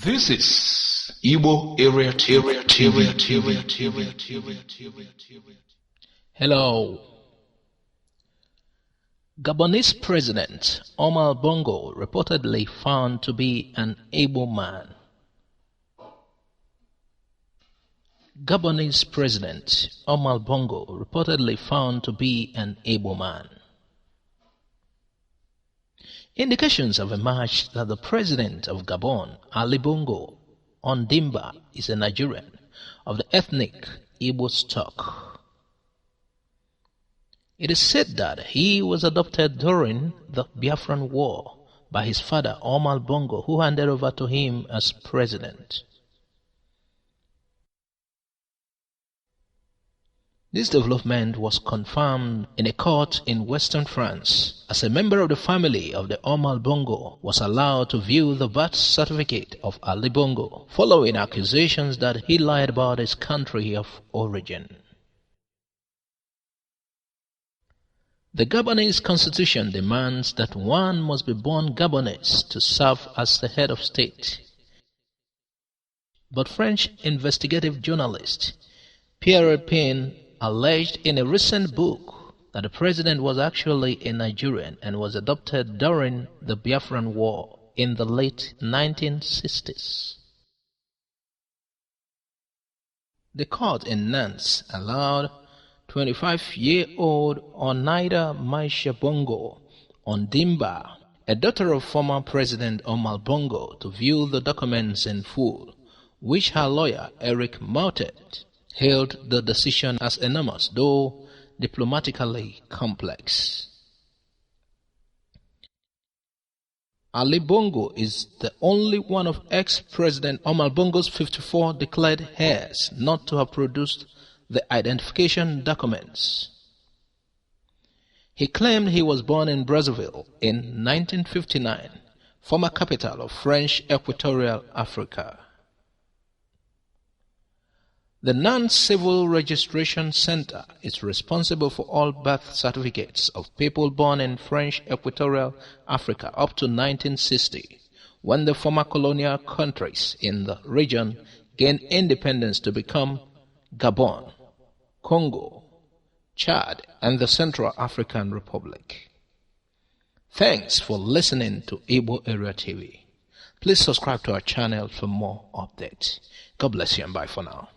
This is Igbo Area TV. Hello. Gabonese President Omar Bongo reportedly found to be an Igbo man. Gabonese President Omar Bongo reportedly found to be an Igbo man. Indications have emerged that the president of Gabon, Bongo Ondimba, is a Nigerian of the ethnic Igbo stock. It is said that he was adopted during the Biafran War by his father Omar Bongo, who handed over to him as president. This development was confirmed in a court in western France, as a member of the family of the Omar Bongo was allowed to view the birth certificate of Ali Bongo, following accusations that he lied about his country of origin. The Gabonese constitution demands that one must be born Gabonese to serve as the head of state. But French investigative journalist Pierre Pin alleged in a recent book that the president was actually a Nigerian and was adopted during the Biafran War in the late 1960s. The court in Nantes allowed 25-year-old Onaida Maisha Bongo Ondimba, a daughter of former President Omar Bongo, to view the documents in full, which her lawyer Eric Mautet hailed the decision as enormous, though diplomatically complex. Ali Bongo is the only one of ex-President Omar Bongo's 54 declared heirs not to have produced the identification documents. He claimed he was born in Brazzaville in 1959, former capital of French Equatorial Africa. The Nantes Civil Registration Center is responsible for all birth certificates of people born in French Equatorial Africa up to 1960, when the former colonial countries in the region gained independence to become Gabon, Congo, Chad, and the Central African Republic. Thanks for listening to Igbo Area TV. Please subscribe to our channel for more updates. God bless you and bye for now.